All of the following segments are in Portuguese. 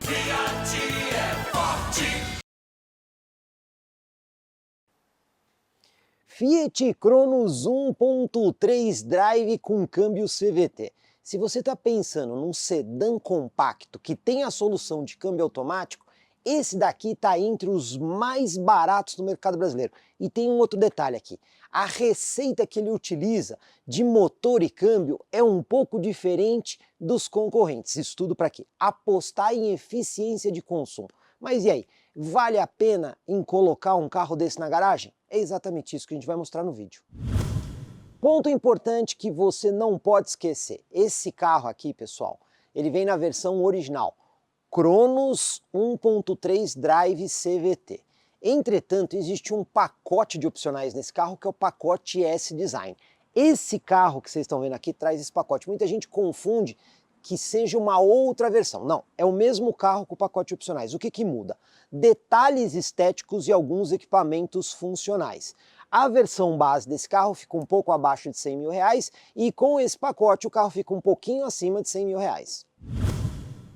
Fiat é forte! Fiat Cronos 1.3 Drive com câmbio CVT. Se você está pensando num sedã compacto que tem a solução de câmbio automático, esse daqui está entre os mais baratos do mercado brasileiro. E tem um outro detalhe aqui. A receita que ele utiliza de motor e câmbio é um pouco diferente dos concorrentes. Isso tudo para quê? Apostar em eficiência de consumo. Mas e aí? Vale a pena em colocar um carro desse na garagem? É exatamente isso que a gente vai mostrar no vídeo. Ponto importante que você não pode esquecer. Esse carro aqui, pessoal, ele vem na versão original. Cronos 1.3 Drive CVT. Entretanto, existe um pacote de opcionais nesse carro que é o pacote S-Design. Esse carro que vocês estão vendo aqui traz esse pacote. Muita gente confunde que seja uma outra versão. Não, é o mesmo carro com o pacote de opcionais. O que muda? Detalhes estéticos e alguns equipamentos funcionais. A versão base desse carro fica um pouco abaixo de 100 mil reais e com esse pacote o carro fica um pouquinho acima de 100 mil reais.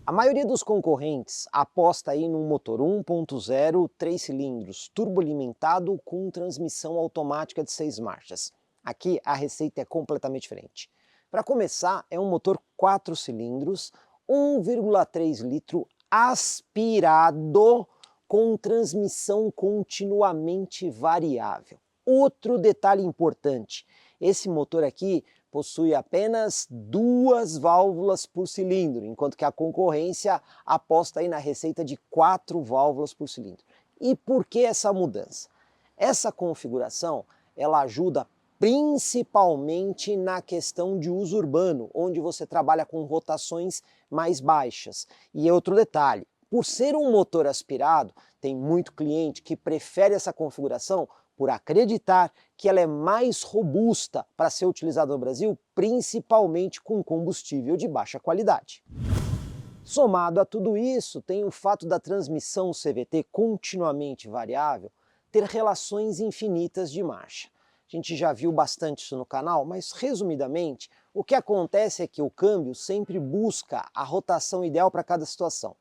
A maioria dos concorrentes aposta aí num motor 1.0, 3 cilindros, turboalimentado com transmissão automática de 6 marchas. Aqui a receita é completamente diferente. Para começar, é um motor 4 cilindros, 1,3 litro aspirado com transmissão continuamente variável. Outro detalhe importante, esse motor aqui possui apenas 2 válvulas por cilindro, enquanto que a concorrência aposta aí na receita de 4 válvulas por cilindro. E por que essa mudança? Essa configuração, ela ajuda principalmente na questão de uso urbano, onde você trabalha com rotações mais baixas. E outro detalhe, por ser um motor aspirado, tem muito cliente que prefere essa configuração por acreditar que ela é mais robusta para ser utilizada no Brasil, principalmente com combustível de baixa qualidade. Somado a tudo isso, tem o fato da transmissão CVT continuamente variável ter relações infinitas de marcha. A gente já viu bastante isso no canal, mas resumidamente, o que acontece é que o câmbio sempre busca a rotação ideal para cada situação.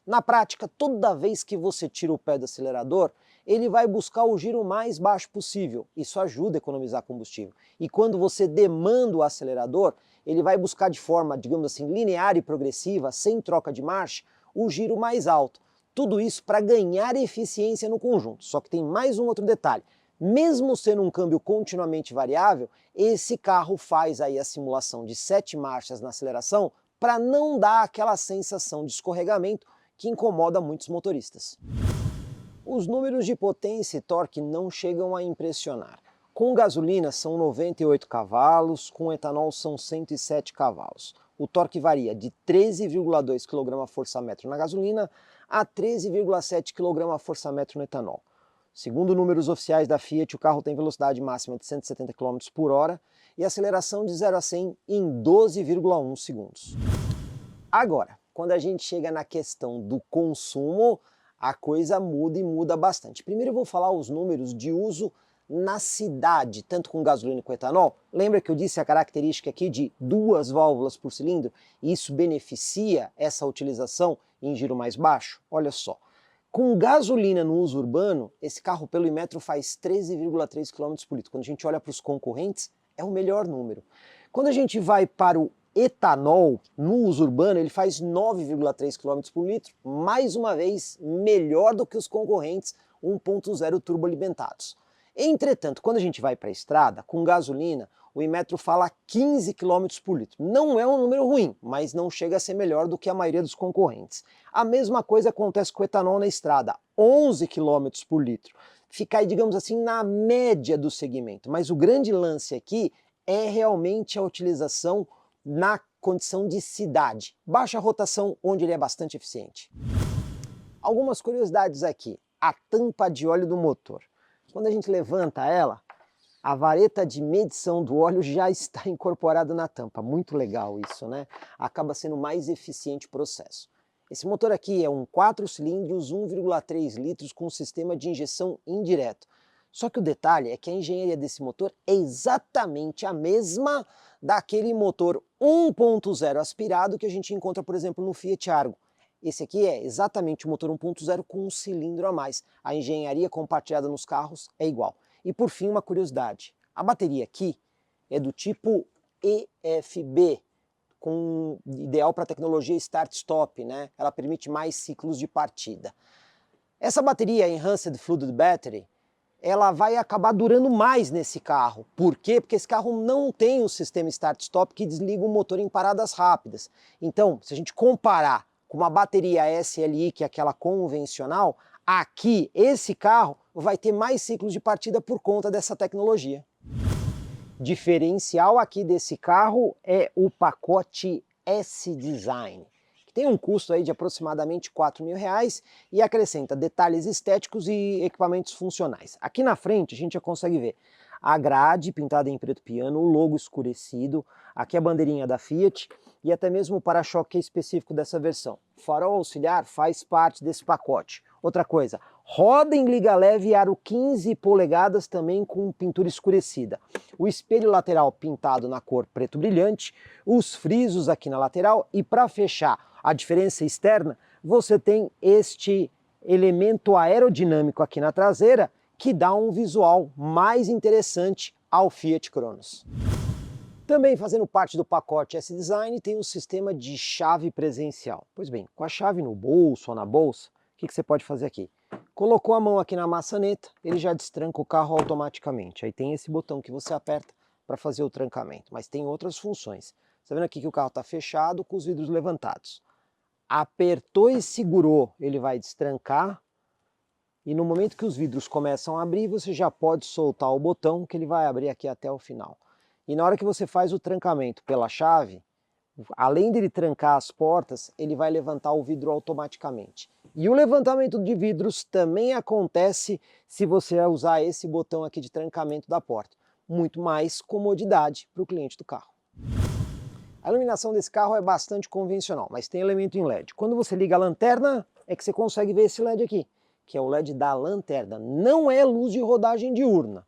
Na prática, toda vez que você tira o pé do acelerador, ele vai buscar o giro mais baixo possível. Isso ajuda a economizar combustível. E quando você demanda o acelerador, ele vai buscar de forma, digamos assim, linear e progressiva, sem troca de marcha, o giro mais alto. Tudo isso para ganhar eficiência no conjunto. Só que tem mais um outro detalhe. Mesmo sendo um câmbio continuamente variável, esse carro faz aí a simulação de 7 marchas na aceleração para não dar aquela sensação de escorregamento que incomoda muitos motoristas. Os números de potência e torque não chegam a impressionar. Com gasolina são 98 cavalos, com etanol são 107 cavalos. O torque varia de 13,2 kgfm na gasolina a 13,7 kgfm no etanol. Segundo números oficiais da Fiat, o carro tem velocidade máxima de 170 km por hora e aceleração de 0 a 100 em 12,1 segundos. Agora, quando a gente chega na questão do consumo, a coisa muda e muda bastante. Primeiro eu vou falar os números de uso na cidade, tanto com gasolina quanto etanol. Lembra que eu disse a característica aqui de 2 válvulas por cilindro? E isso beneficia essa utilização em giro mais baixo? Olha só. Com gasolina no uso urbano, esse carro pelo Imetro faz 13,3 km por litro. Quando a gente olha para os concorrentes, é o melhor número. Quando a gente vai para o etanol no uso urbano, ele faz 9,3 km por litro, mais uma vez melhor do que os concorrentes 1.0 turboalimentados. Entretanto, quando a gente vai para a estrada, com gasolina, o Imetro fala 15 km por litro. Não é um número ruim, mas não chega a ser melhor do que a maioria dos concorrentes. A mesma coisa acontece com o etanol na estrada, 11 km por litro. Fica aí, digamos assim, na média do segmento. Mas o grande lance aqui é realmente a utilização na condição de cidade. Baixa rotação, onde ele é bastante eficiente. Algumas curiosidades aqui. A tampa de óleo do motor. Quando a gente levanta ela, a vareta de medição do óleo já está incorporada na tampa. Muito legal isso, né? Acaba sendo mais eficiente o processo. Esse motor aqui é um 4 cilindros, 1,3 litros com sistema de injeção indireto. Só que o detalhe é que a engenharia desse motor é exatamente a mesma daquele motor 1.0 aspirado que a gente encontra, por exemplo, no Fiat Argo. Esse aqui é exatamente o motor 1.0 com um cilindro a mais. A engenharia compartilhada nos carros é igual. E por fim, uma curiosidade. A bateria aqui é do tipo EFB, ideal para a tecnologia Start-Stop, né? Ela permite mais ciclos de partida. Essa bateria Enhanced Fluid Battery, ela vai acabar durando mais nesse carro. Por quê? Porque esse carro não tem um sistema Start-Stop que desliga o motor em paradas rápidas. Então, se a gente comparar com uma bateria SLI, que é aquela convencional, aqui, esse carro vai ter mais ciclos de partida por conta dessa tecnologia. Diferencial aqui desse carro é o pacote S-Design, que tem um custo aí de aproximadamente R$ 4.000 e acrescenta detalhes estéticos e equipamentos funcionais. Aqui na frente a gente já consegue ver a grade pintada em preto piano, o logo escurecido, aqui a bandeirinha da Fiat e até mesmo o para-choque específico dessa versão. O farol auxiliar faz parte desse pacote. Outra coisa, roda em liga leve aro 15 polegadas também com pintura escurecida. O espelho lateral pintado na cor preto brilhante, os frisos aqui na lateral e para fechar a diferença externa, você tem este elemento aerodinâmico aqui na traseira que dá um visual mais interessante ao Fiat Cronos. Também fazendo parte do pacote S-Design tem um sistema de chave presencial. Pois bem, com a chave no bolso ou na bolsa, o que você pode fazer aqui? Colocou a mão aqui na maçaneta, ele já destranca o carro automaticamente. Aí tem esse botão que você aperta para fazer o trancamento, mas tem outras funções. Você está vendo aqui que o carro está fechado com os vidros levantados. Apertou e segurou, ele vai destrancar. E no momento que os vidros começam a abrir, você já pode soltar o botão que ele vai abrir aqui até o final. E na hora que você faz o trancamento pela chave, além dele trancar as portas, ele vai levantar o vidro automaticamente. E o levantamento de vidros também acontece se você usar esse botão aqui de trancamento da porta. Muito mais comodidade para o cliente do carro. A iluminação desse carro é bastante convencional, mas tem elemento em LED. Quando você liga a lanterna, é que você consegue ver esse LED aqui, que é o LED da lanterna, não é luz de rodagem diurna.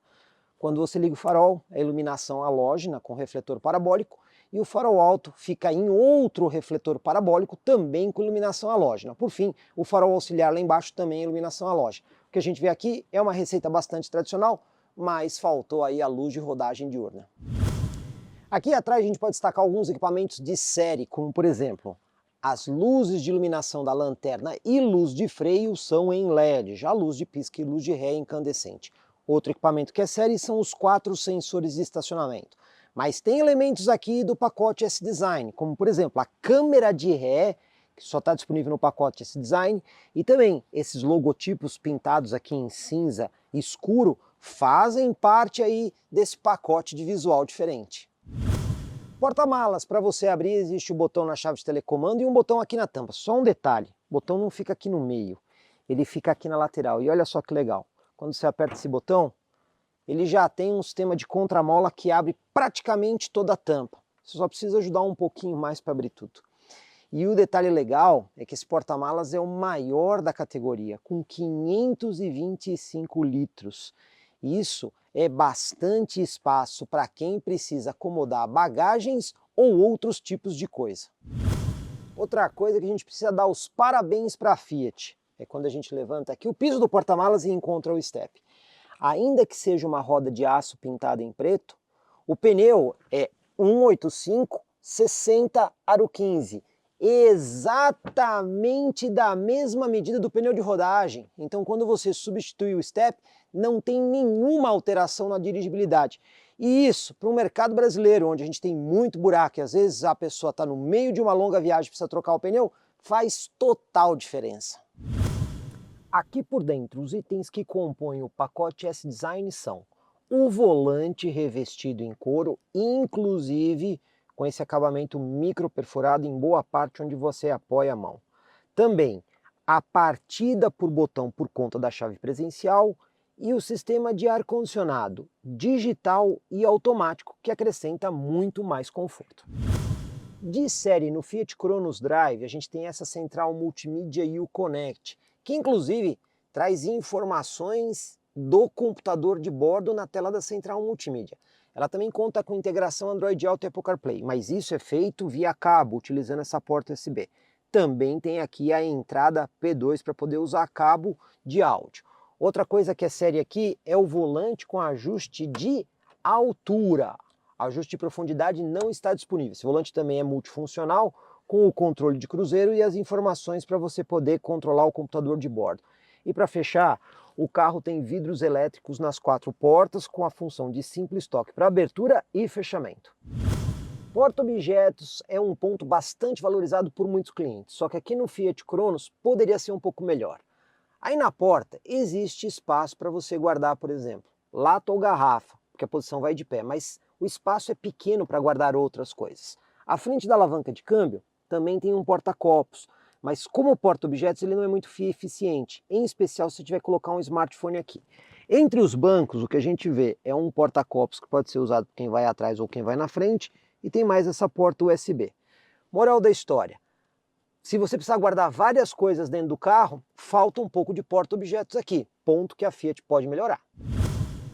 Quando você liga o farol, é iluminação halógena com refletor parabólico, e o farol alto fica em outro refletor parabólico, também com iluminação halógena. Por fim, o farol auxiliar lá embaixo também é iluminação halógena. O que a gente vê aqui é uma receita bastante tradicional, mas faltou aí a luz de rodagem diurna. Aqui atrás a gente pode destacar alguns equipamentos de série, como por exemplo, as luzes de iluminação da lanterna e luz de freio são em LED, já a luz de pisca e luz de ré é incandescente. Outro equipamento que é série são os 4 sensores de estacionamento. Mas tem elementos aqui do pacote S-Design, como por exemplo a câmera de ré, que só está disponível no pacote S-Design, e também esses logotipos pintados aqui em cinza escuro fazem parte aí desse pacote de visual diferente. Porta-malas, para você abrir existe o botão na chave de telecomando e um botão aqui na tampa. Só um detalhe, o botão não fica aqui no meio, ele fica aqui na lateral. E olha só que legal, quando você aperta esse botão, ele já tem um sistema de contramola que abre praticamente toda a tampa. Você só precisa ajudar um pouquinho mais para abrir tudo. E o detalhe legal é que esse porta-malas é o maior da categoria, com 525 litros. Isso é bastante espaço para quem precisa acomodar bagagens ou outros tipos de coisa. Outra coisa que a gente precisa dar os parabéns para a Fiat é quando a gente levanta aqui o piso do porta-malas e encontra o step. Ainda que seja uma roda de aço pintada em preto, o pneu é 185 60 aro 15, exatamente da mesma medida do pneu de rodagem. Então quando você substitui o step, não tem nenhuma alteração na dirigibilidade. E isso, para o mercado brasileiro, onde a gente tem muito buraco e às vezes a pessoa está no meio de uma longa viagem e precisa trocar o pneu, faz total diferença. Aqui por dentro, os itens que compõem o pacote S-Design são o volante revestido em couro, inclusive com esse acabamento micro perfurado em boa parte onde você apoia a mão. Também a partida por botão por conta da chave presencial e o sistema de ar-condicionado digital e automático que acrescenta muito mais conforto. De série no Fiat Cronos Drive a gente tem essa central multimídia U-Connect, que inclusive traz informações do computador de bordo na tela da central multimídia. Ela também conta com integração Android Auto e Apple CarPlay, mas isso é feito via cabo, utilizando essa porta USB. também tem aqui a entrada P2 para poder usar cabo de áudio. Outra coisa que é séria aqui é o volante com ajuste de altura. Ajuste de profundidade não está disponível. Esse volante também é multifuncional, com o controle de cruzeiro e as informações para você poder controlar o computador de bordo. E para fechar, o carro tem vidros elétricos nas 4 portas com a função de simples toque para abertura e fechamento. Porta-objetos é um ponto bastante valorizado por muitos clientes, só que aqui no Fiat Cronos poderia ser um pouco melhor. Aí na porta existe espaço para você guardar, por exemplo, lata ou garrafa, porque a posição vai de pé, mas o espaço é pequeno para guardar outras coisas. À frente da alavanca de câmbio também tem um porta-copos, mas como porta-objetos ele não é muito eficiente, em especial se tiver que colocar um smartphone aqui. Entre os bancos o que a gente vê é um porta-copos que pode ser usado por quem vai atrás ou quem vai na frente, e tem mais essa porta USB. Moral da história, se você precisar guardar várias coisas dentro do carro, falta um pouco de porta-objetos aqui, ponto que a Fiat pode melhorar.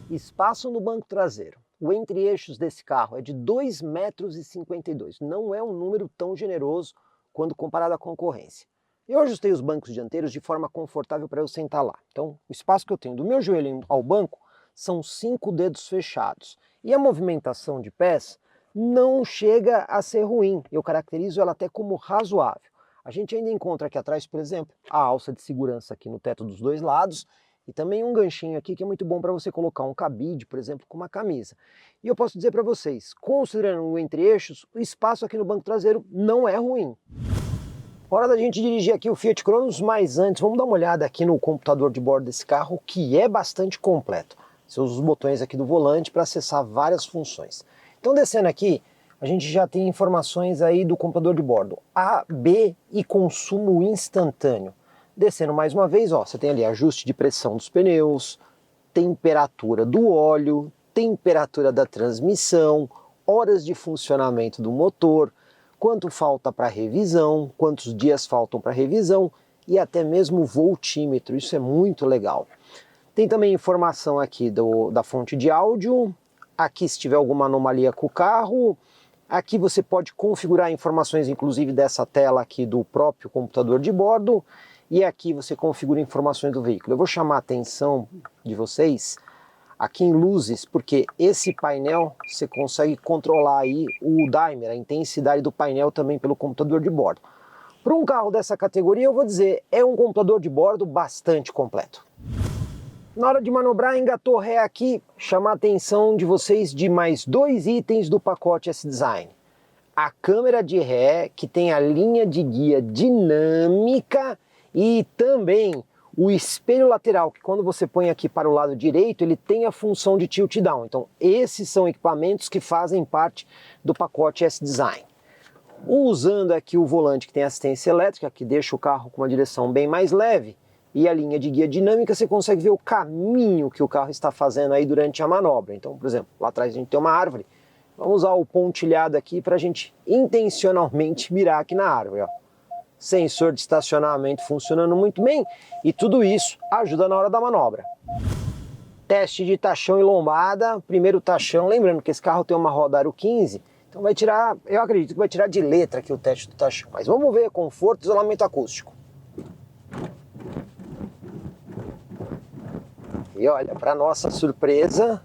Espaço no banco traseiro. O entre-eixos desse carro é de 2,52 m, não é um número tão generoso quando comparado à concorrência. Eu ajustei os bancos dianteiros de forma confortável para eu sentar lá. Então, o espaço que eu tenho do meu joelho ao banco são 5 dedos fechados. E a movimentação de pés não chega a ser ruim, eu caracterizo ela até como razoável. A gente ainda encontra aqui atrás, por exemplo, a alça de segurança aqui no teto dos dois lados e também um ganchinho aqui que é muito bom para você colocar um cabide, por exemplo, com uma camisa. E eu posso dizer para vocês, considerando o entre-eixos, o espaço aqui no banco traseiro não é ruim. Hora da gente dirigir aqui o Fiat Cronos, mas antes vamos dar uma olhada aqui no computador de bordo desse carro, que é bastante completo. Você usa os botões aqui do volante para acessar várias funções. Então descendo aqui, a gente já tem informações aí do computador de bordo, A, B e consumo instantâneo. Descendo mais uma vez, ó, você tem ali ajuste de pressão dos pneus, temperatura do óleo, temperatura da transmissão, horas de funcionamento do motor, quanto falta para revisão, quantos dias faltam para revisão e até mesmo voltímetro, isso é muito legal. Tem também informação aqui da fonte de áudio. Aqui se tiver alguma anomalia com o carro, aqui você pode configurar informações inclusive dessa tela aqui do próprio computador de bordo e aqui você configura informações do veículo. Eu vou chamar a atenção de vocês aqui em luzes, porque esse painel você consegue controlar aí o dimer, a intensidade do painel também pelo computador de bordo. Para um carro dessa categoria eu vou dizer, é um computador de bordo bastante completo. Na hora de manobrar, engatou ré aqui, chamar a atenção de vocês de mais 2 itens do pacote S-Design. A câmera de ré, que tem a linha de guia dinâmica, e também o espelho lateral, que quando você põe aqui para o lado direito, ele tem a função de tilt down. Então, esses são equipamentos que fazem parte do pacote S-Design. Usando aqui o volante que tem assistência elétrica, que deixa o carro com uma direção bem mais leve, e a linha de guia dinâmica, você consegue ver o caminho que o carro está fazendo aí durante a manobra. Então, por exemplo, lá atrás a gente tem uma árvore, vamos usar o pontilhado aqui para a gente intencionalmente mirar aqui na árvore. Ó. Sensor de estacionamento funcionando muito bem e tudo isso ajuda na hora da manobra. Teste de tachão e lombada, primeiro tachão, lembrando que esse carro tem uma roda aro 15, então vai tirar, eu acredito que vai tirar de letra aqui o teste do tachão. Mas vamos ver conforto e isolamento acústico. E olha, para nossa surpresa,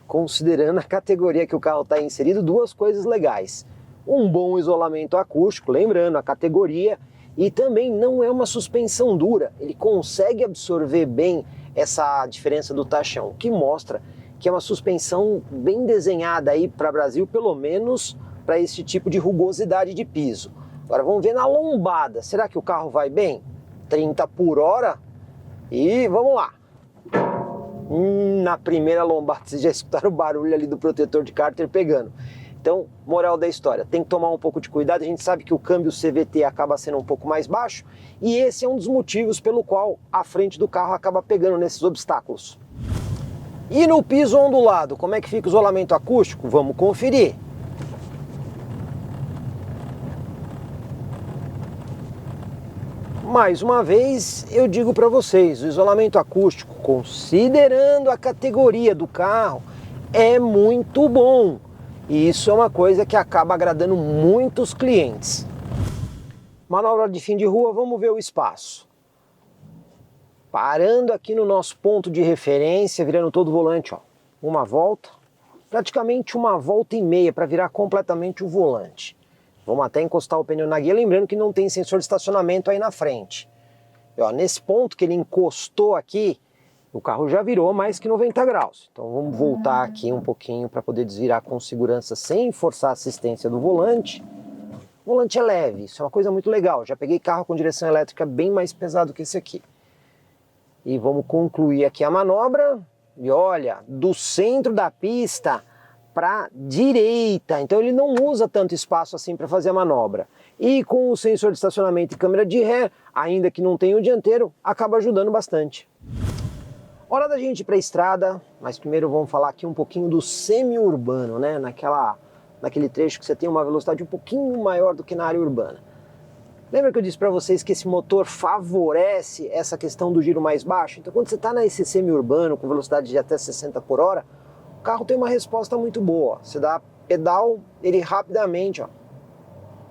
considerando a categoria que o carro está inserido, 2 coisas legais. Um bom isolamento acústico, lembrando a categoria, e também não é uma suspensão dura, ele consegue absorver bem essa diferença do tachão, o que mostra que é uma suspensão bem desenhada aí para o Brasil, pelo menos para esse tipo de rugosidade de piso. Agora vamos ver na lombada, será que o carro vai bem? 30 por hora e vamos lá. Na primeira lombada, vocês já escutaram o barulho ali do protetor de cárter pegando. Então, moral da história, tem que tomar um pouco de cuidado, a gente sabe que o câmbio CVT acaba sendo um pouco mais baixo e esse é um dos motivos pelo qual a frente do carro acaba pegando nesses obstáculos. E no piso ondulado, como é que fica o isolamento acústico? Vamos conferir. Mais uma vez, eu digo para vocês, o isolamento acústico, considerando a categoria do carro, é muito bom. E isso é uma coisa que acaba agradando muitos clientes. Manobra de fim de rua, vamos ver o espaço. Parando aqui no nosso ponto de referência, virando todo o volante, ó. Uma volta, praticamente uma volta e meia para virar completamente o volante. Vamos até encostar o pneu na guia, lembrando que não tem sensor de estacionamento aí na frente. E, ó, nesse ponto que ele encostou aqui, o carro já virou mais que 90 graus. Então vamos voltar aqui um pouquinho para poder desvirar com segurança sem forçar a assistência do volante. O volante é leve, isso é uma coisa muito legal. Já peguei carro com direção elétrica bem mais pesado que esse aqui. E vamos concluir aqui a manobra. E olha, do centro da pista para direita. Então ele não usa tanto espaço assim para fazer a manobra. E com o sensor de estacionamento e câmera de ré, ainda que não tenha o dianteiro, acaba ajudando bastante. Hora da gente ir para a estrada, mas primeiro vamos falar aqui um pouquinho do semi-urbano, né? Naquele trecho que você tem uma velocidade um pouquinho maior do que na área urbana. Lembra que eu disse para vocês que esse motor favorece essa questão do giro mais baixo? Então quando você está nesse semi-urbano com velocidade de até 60 por hora, o carro tem uma resposta muito boa. Você dá pedal, ele rapidamente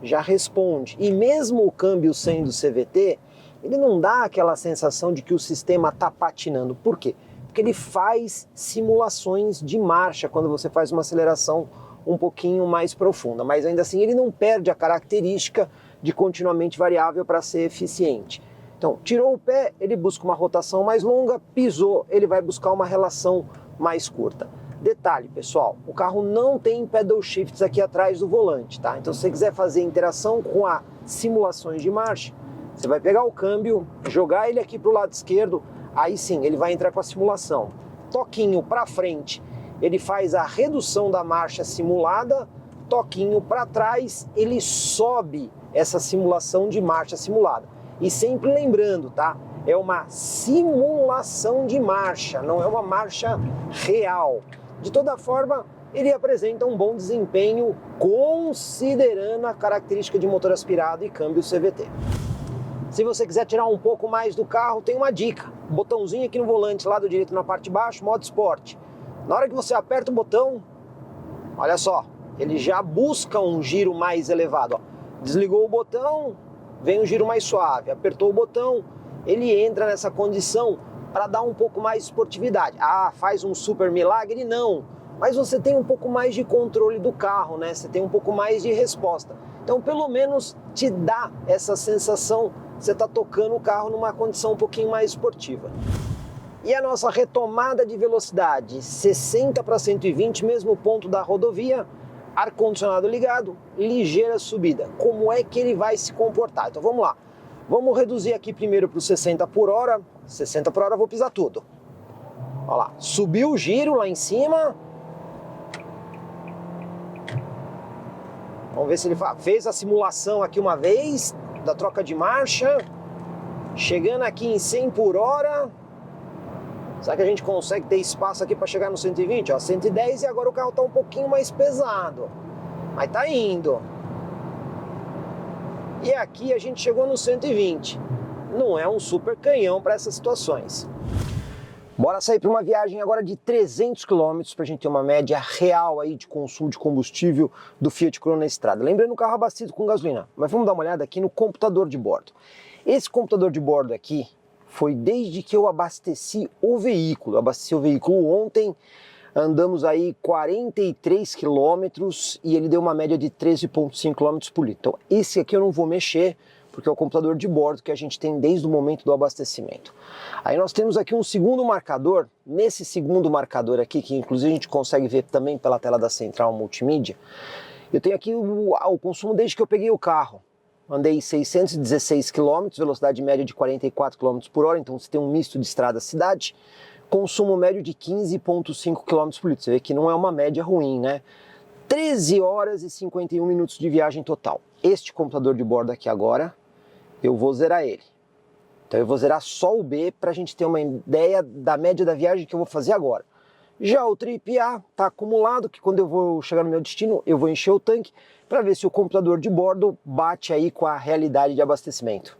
já responde. E mesmo o câmbio sendo CVT, ele não dá aquela sensação de que o sistema está patinando. Por quê? Porque ele faz simulações de marcha quando você faz uma aceleração um pouquinho mais profunda. Mas ainda assim ele não perde a característica de continuamente variável para ser eficiente. Então, tirou o pé, ele busca uma rotação mais longa, pisou, ele vai buscar uma relação mais curta. Detalhe, pessoal, o carro não tem pedal shifts aqui atrás do volante, tá? Então, se você quiser fazer interação com as simulações de marcha, você vai pegar o câmbio, jogar ele aqui para o lado esquerdo, aí sim, ele vai entrar com a simulação. Toquinho para frente, ele faz a redução da marcha simulada, toquinho para trás, ele sobe essa simulação de marcha simulada. E sempre lembrando, tá? É uma simulação de marcha, não é uma marcha real. De toda forma, ele apresenta um bom desempenho considerando a característica de motor aspirado e câmbio CVT. Se você quiser tirar um pouco mais do carro, tem uma dica. Botãozinho aqui no volante, lado direito na parte de baixo, modo esporte. Na hora que você aperta o botão, olha só, ele já busca um giro mais elevado. Ó. Desligou o botão, vem um giro mais suave. Apertou o botão, ele entra nessa condição para dar um pouco mais de esportividade. Ah, faz um super milagre? Não. Mas você tem um pouco mais de controle do carro, né? Você tem um pouco mais de resposta. Então, pelo menos, te dá essa sensação, você está tocando o carro numa condição um pouquinho mais esportiva. E a nossa retomada de velocidade, 60 para 120, mesmo ponto da rodovia, ar-condicionado ligado, ligeira subida. Como é que ele vai se comportar? Então vamos lá. Vamos reduzir aqui primeiro para os 60 por hora. 60 por hora eu vou pisar tudo. Olha lá, subiu o giro lá em cima. Vamos ver se ele fez a simulação aqui uma vez, da troca de marcha. Chegando aqui em 100 por hora. Será que a gente consegue ter espaço aqui para chegar no 120? Ó, 110 e agora o carro está um pouquinho mais pesado. Mas tá indo. E aqui a gente chegou no 120. Não é um super canhão para essas situações. Bora sair para uma viagem agora de 300 km para a gente ter uma média real aí de consumo de combustível do Fiat Croma na estrada. Lembrando o carro abastecido com gasolina. Mas vamos dar uma olhada aqui no computador de bordo. Esse computador de bordo aqui foi desde que eu abasteci o veículo. Eu abasteci o veículo ontem, andamos aí 43 quilômetros e ele deu uma média de 13,5 km por litro. Então esse aqui eu não vou mexer, porque é o computador de bordo que a gente tem desde o momento do abastecimento. Aí nós temos aqui um segundo marcador. Nesse segundo marcador aqui, que inclusive a gente consegue ver também pela tela da central multimídia, eu tenho aqui o consumo desde que eu peguei o carro. Andei 616 km, velocidade média de 44 km por hora, então você tem um misto de estrada-cidade, consumo médio de 15,5 km por litro. Você vê que não é uma média ruim, né? 13 horas e 51 minutos de viagem total. Este computador de bordo aqui agora, eu vou zerar ele. Então eu vou zerar só o B para a gente ter uma ideia da média da viagem que eu vou fazer agora. Já o Trip A está acumulado, que quando eu vou chegar no meu destino, eu vou encher o tanque para ver se o computador de bordo bate aí com a realidade de abastecimento.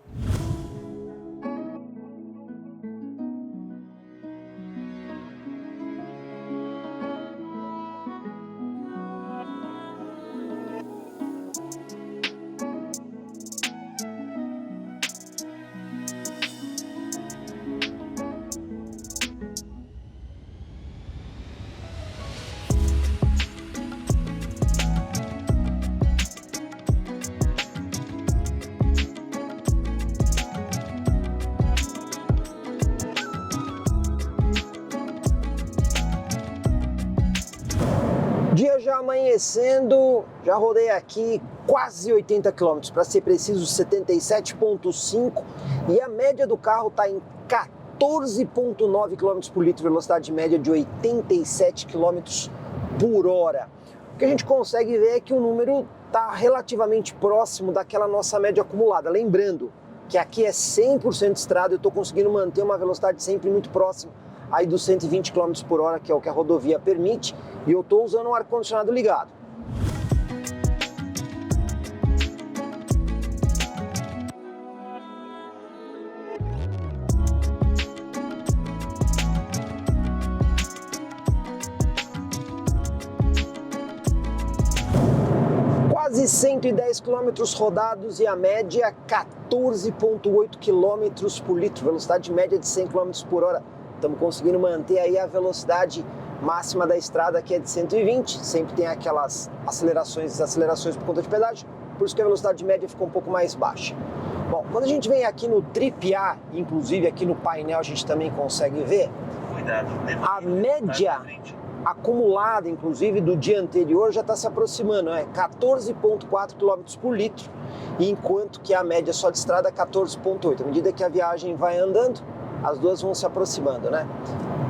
já amanhecendo, já rodei aqui quase 80 km, para ser preciso 77,5, e a média do carro está em 14,9 km por litro, velocidade média de 87 km por hora. O que a gente consegue ver é que o número está relativamente próximo daquela nossa média acumulada. Lembrando que aqui é 100% estrada, eu estou conseguindo manter uma velocidade sempre muito próxima aí dos 120 km por hora, que é o que a rodovia permite, e eu estou usando um ar-condicionado ligado. Quase 110 km rodados e a média 14,8 km por litro, velocidade média de 100 km por hora. Estamos conseguindo manter aí a velocidade máxima da estrada, que é de 120, sempre tem aquelas acelerações e desacelerações por conta de pedágio, por isso que a velocidade média ficou um pouco mais baixa. Bom, quando a gente vem aqui no Trip A, inclusive aqui no painel a gente também consegue ver, a média acumulada, inclusive, do dia anterior já está se aproximando, 14,4 km por litro, enquanto que a média só de estrada é 14,8. À medida que a viagem vai andando, as duas vão se aproximando, né?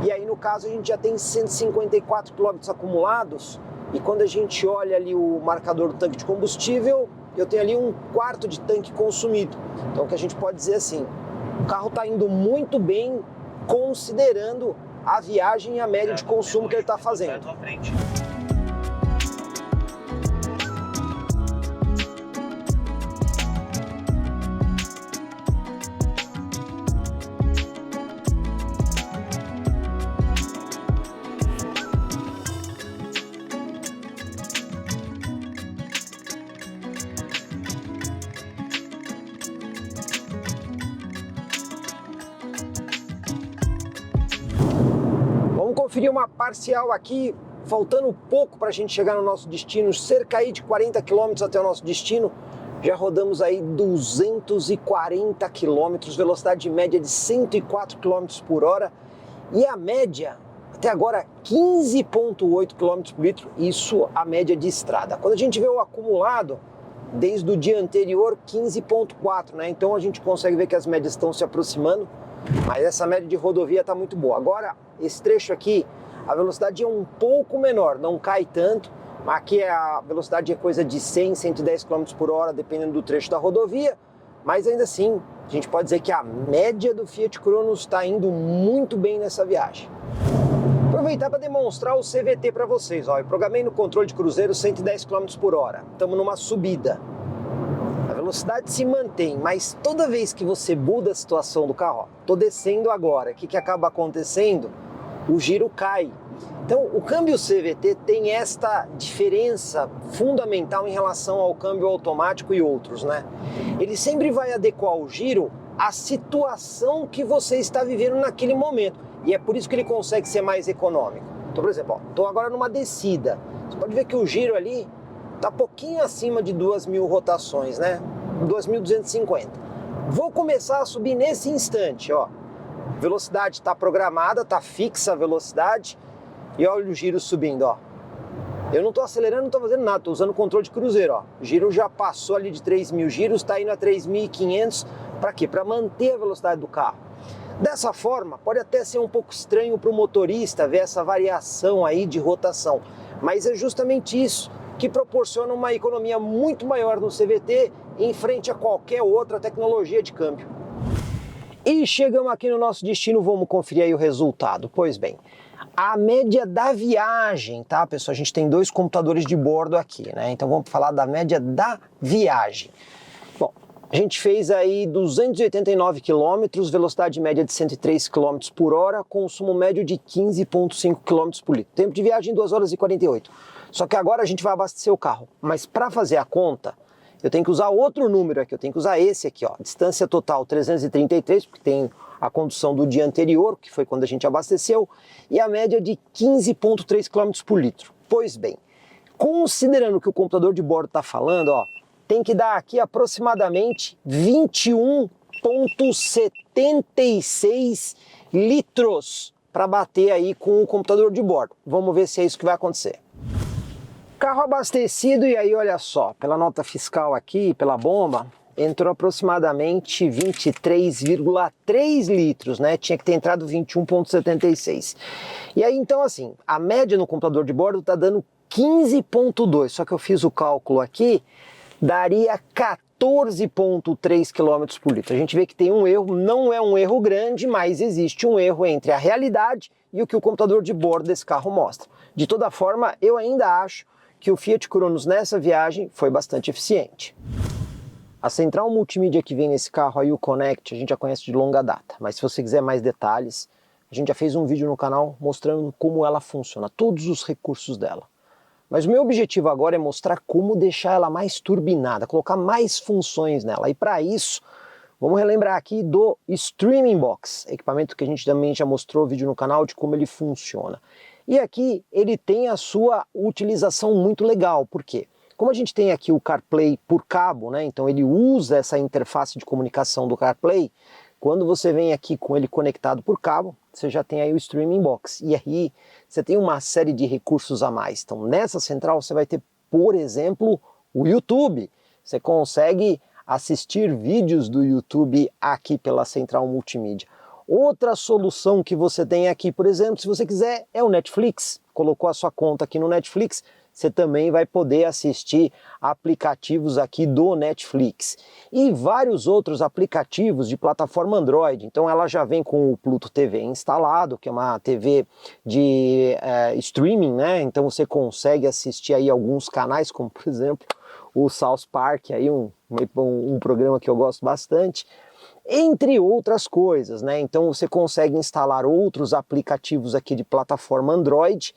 E aí, no caso, a gente já tem 154 km acumulados, e quando a gente olha ali o marcador do tanque de combustível, eu tenho ali 1/4 de tanque consumido. Então, o que a gente pode dizer assim, o carro está indo muito bem, considerando a viagem e a média de consumo que ele está fazendo. Conferir uma parcial aqui, faltando pouco para a gente chegar no nosso destino, cerca aí de 40 km até o nosso destino. Já rodamos aí 240 km, velocidade média de 104 km por hora, e a média até agora 15,8 km por litro, isso a média de estrada. Quando a gente vê o acumulado, desde o dia anterior 15,4, né? Então a gente consegue ver que as médias estão se aproximando, mas essa média de rodovia está muito boa. Agora, esse trecho aqui, a velocidade é um pouco menor, não cai tanto. Aqui a velocidade é coisa de 100, 110 km por hora, dependendo do trecho da rodovia. Mas ainda assim, a gente pode dizer que a média do Fiat Cronos está indo muito bem nessa viagem. Aproveitar para demonstrar o CVT para vocês. Eu programei no controle de cruzeiro 110 km por hora. Estamos numa subida. A velocidade se mantém, mas toda vez que você muda a situação do carro, estou descendo agora, o que acaba acontecendo? O giro cai. Então, o câmbio CVT tem esta diferença fundamental em relação ao câmbio automático e outros, né? Ele sempre vai adequar o giro à situação que você está vivendo naquele momento. E é por isso que ele consegue ser mais econômico. Então, por exemplo, estou agora numa descida. Você pode ver que o giro ali está pouquinho acima de 2.000 rotações, né? 2.250. Vou começar a subir nesse instante, ó. Velocidade está programada, está fixa a velocidade. E olha o giro subindo, ó. Eu não estou acelerando, não estou fazendo nada, estou usando o controle de cruzeiro, ó. O giro já passou ali de 3.000 giros, está indo a 3.500. Para quê? Para manter a velocidade do carro. Dessa forma, pode até ser um pouco estranho para o motorista ver essa variação aí de rotação, mas é justamente isso que proporciona uma economia muito maior no CVT em frente a qualquer outra tecnologia de câmbio. E chegamos aqui no nosso destino, vamos conferir aí o resultado. Pois bem, a média da viagem, tá, pessoal? A gente tem dois computadores de bordo aqui, né? Então vamos falar da média da viagem. Bom, a gente fez aí 289 km, velocidade média de 103 km por hora, consumo médio de 15,5 km por litro. Tempo de viagem 2 horas e 48. Só que agora a gente vai abastecer o carro. Mas para fazer a conta, eu tenho que usar outro número aqui, eu tenho que usar esse aqui, ó. Distância total 333, porque tem a condução do dia anterior, que foi quando a gente abasteceu, e a média de 15,3 km por litro. Pois bem, considerando que o computador de bordo está falando, ó, tem que dar aqui aproximadamente 21,76 litros para bater aí com o computador de bordo. Vamos ver se é isso que vai acontecer. Carro abastecido e aí olha só, pela nota fiscal aqui, pela bomba, entrou aproximadamente 23,3 litros, né? Tinha que ter entrado 21,76. E aí então assim, a média no computador de bordo tá dando 15,2, só que eu fiz o cálculo aqui, daria 14,3 km por litro. A gente vê que tem um erro, não é um erro grande, mas existe um erro entre a realidade e o que o computador de bordo desse carro mostra. De toda forma, eu ainda acho que o Fiat Cronos nessa viagem foi bastante eficiente. A central multimídia que vem nesse carro aí, o Connect, a gente já conhece de longa data, mas se você quiser mais detalhes, a gente já fez um vídeo no canal mostrando como ela funciona, todos os recursos dela. Mas o meu objetivo agora é mostrar como deixar ela mais turbinada, colocar mais funções nela. E para isso, vamos relembrar aqui do Streaming Box, equipamento que a gente também já mostrou vídeo no canal de como ele funciona. E aqui ele tem a sua utilização muito legal, por quê? Como a gente tem aqui o CarPlay por cabo, né? Então ele usa essa interface de comunicação do CarPlay. Quando você vem aqui com ele conectado por cabo, você já tem aí o Streaming Box. E aí você tem uma série de recursos a mais. Então nessa central você vai ter, por exemplo, o YouTube. Você consegue assistir vídeos do YouTube aqui pela central multimídia. Outra solução que você tem aqui, por exemplo, se você quiser, é o Netflix. Colocou a sua conta aqui no Netflix, você também vai poder assistir aplicativos aqui do Netflix. E vários outros aplicativos de plataforma Android. Então ela já vem com o Pluto TV instalado, que é uma TV de streaming, né? Então você consegue assistir aí alguns canais, como por exemplo o South Park, aí um programa que eu gosto bastante. Entre outras coisas, né? Então você consegue instalar outros aplicativos aqui de plataforma Android,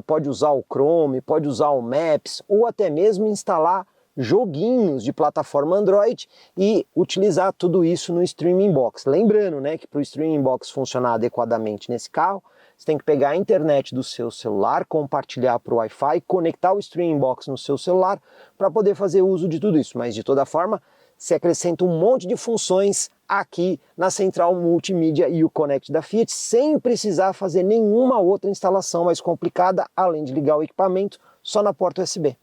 pode usar o Chrome, pode usar o Maps, ou até mesmo instalar joguinhos de plataforma Android e utilizar tudo isso no Streaming Box. Lembrando, né, que para o Streaming Box funcionar adequadamente nesse carro, você tem que pegar a internet do seu celular, compartilhar para o Wi-Fi, conectar o Streaming Box no seu celular para poder fazer uso de tudo isso. Mas de toda forma, se acrescenta um monte de funções aqui na central multimídia e o Connect da Fiat, sem precisar fazer nenhuma outra instalação mais complicada, além de ligar o equipamento só na porta USB.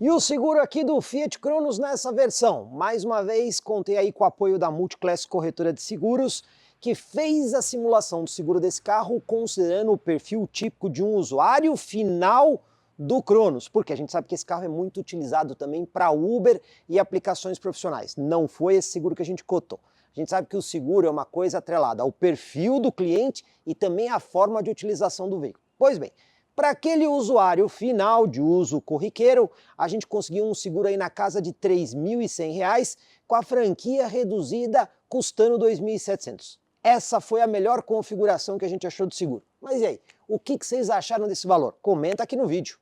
E o seguro aqui do Fiat Cronos nessa versão, mais uma vez contei aí com o apoio da Multiclass Corretora de Seguros, que fez a simulação do seguro desse carro considerando o perfil típico de um usuário final do Cronos, porque a gente sabe que esse carro é muito utilizado também para Uber e aplicações profissionais. Não foi esse seguro que a gente cotou. A gente sabe que o seguro é uma coisa atrelada ao perfil do cliente e também à forma de utilização do veículo. Pois bem, para aquele usuário final de uso corriqueiro, a gente conseguiu um seguro aí na casa de R$ 3.100, com a franquia reduzida custando R$ 2.700. Essa foi a melhor configuração que a gente achou do seguro. Mas e aí, o que vocês acharam desse valor? Comenta aqui no vídeo.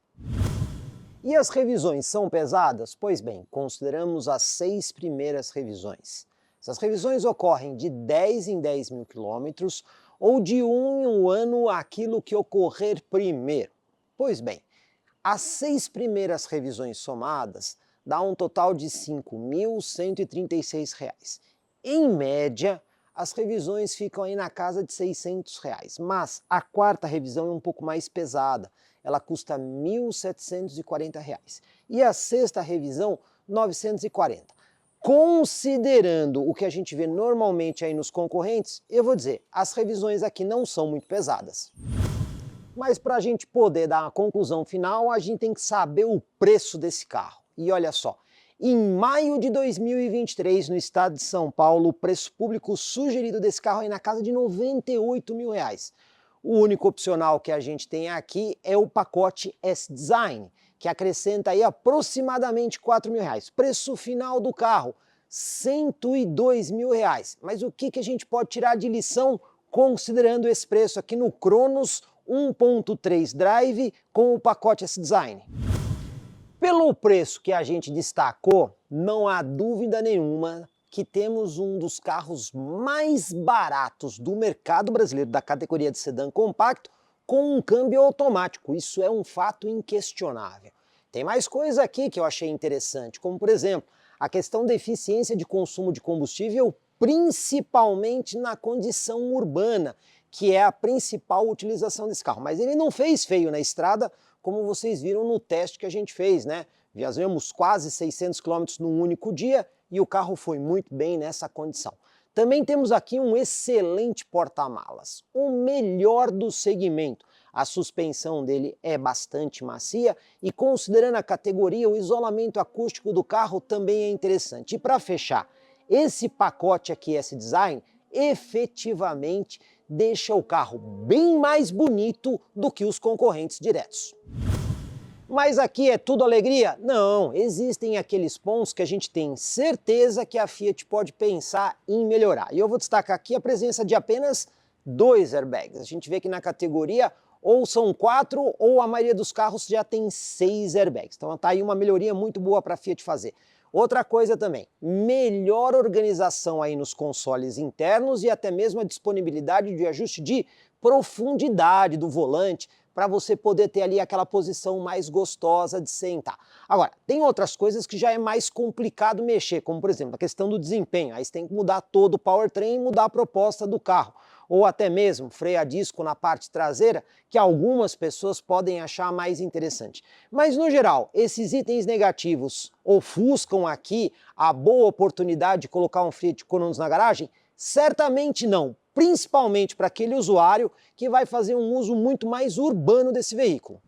E as revisões são pesadas? Pois bem, consideramos as 6 primeiras revisões. Essas revisões ocorrem de 10 em 10 mil quilômetros ou de 1 em 1 ano aquilo que ocorrer primeiro. Pois bem, as 6 primeiras revisões somadas dá um total de R$ 5.136. Em média, as revisões ficam aí na casa de R$ 600, mas a quarta revisão é um pouco mais pesada. Ela custa R$ 1.740. E a sexta revisão, R$ 940. Considerando o que a gente vê normalmente aí nos concorrentes, eu vou dizer, as revisões aqui não são muito pesadas. Mas para a gente poder dar uma conclusão final, a gente tem que saber o preço desse carro. E olha só, em maio de 2023, no estado de São Paulo, o preço público sugerido desse carro é na casa de R$ 98 mil. O único opcional que a gente tem aqui é o pacote S-Design, que acrescenta aí aproximadamente R$ 4 mil. Preço final do carro, R$ 102 mil. Mas o que a gente pode tirar de lição considerando esse preço aqui no Cronos 1.3 Drive com o pacote S-Design? Pelo preço que a gente destacou, não há dúvida nenhuma que temos um dos carros mais baratos do mercado brasileiro da categoria de sedã compacto com um câmbio automático. Isso é um fato inquestionável. Tem mais coisa aqui que eu achei interessante, como por exemplo, a questão da eficiência de consumo de combustível, principalmente na condição urbana, que é a principal utilização desse carro. Mas ele não fez feio na estrada, como vocês viram no teste que a gente fez, né? Viajamos quase 600 km num único dia e o carro foi muito bem nessa condição. Também temos aqui um excelente porta-malas, o melhor do segmento. A suspensão dele é bastante macia e, considerando a categoria, o isolamento acústico do carro também é interessante. E para fechar, esse pacote aqui S-Design efetivamente deixa o carro bem mais bonito do que os concorrentes diretos. Mas aqui é tudo alegria? Não, existem aqueles pontos que a gente tem certeza que a Fiat pode pensar em melhorar. E eu vou destacar aqui a presença de apenas 2 airbags. A gente vê que na categoria ou são 4 ou a maioria dos carros já tem 6 airbags. Então tá aí uma melhoria muito boa para a Fiat fazer. Outra coisa também, melhor organização aí nos consoles internos e até mesmo a disponibilidade de ajuste de profundidade do volante, para você poder ter ali aquela posição mais gostosa de sentar. Agora, tem outras coisas que já é mais complicado mexer, como por exemplo a questão do desempenho. Aí você tem que mudar todo o powertrain e mudar a proposta do carro. Ou até mesmo freio a disco na parte traseira, que algumas pessoas podem achar mais interessante. Mas no geral, esses itens negativos ofuscam aqui a boa oportunidade de colocar um Fiat Cronos na garagem? Certamente não, principalmente para aquele usuário que vai fazer um uso muito mais urbano desse veículo.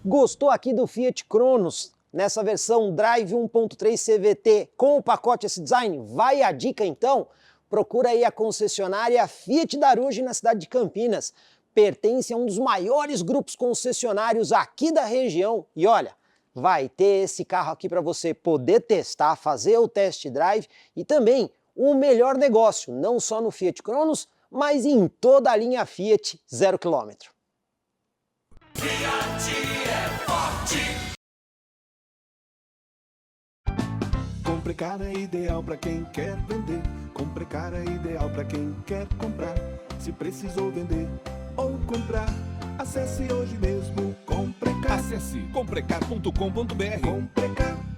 Gostou aqui do Fiat Cronos nessa versão Drive 1.3 CVT com o pacote S-Design? Vai a dica então? Procura aí a concessionária Fiat Daruge na cidade de Campinas. Pertence a um dos maiores grupos concessionários aqui da região e olha, vai ter esse carro aqui para você poder testar, fazer o test drive e também o melhor negócio, não só no Fiat Cronos, mas em toda a linha Fiat 0 km. Fiat é forte. Comprecar é ideal para quem quer vender. Comprecar é ideal para quem quer comprar. Se precisou vender ou comprar, acesse hoje mesmo Comprecar. Acesse comprecar.com.br. Comprecar.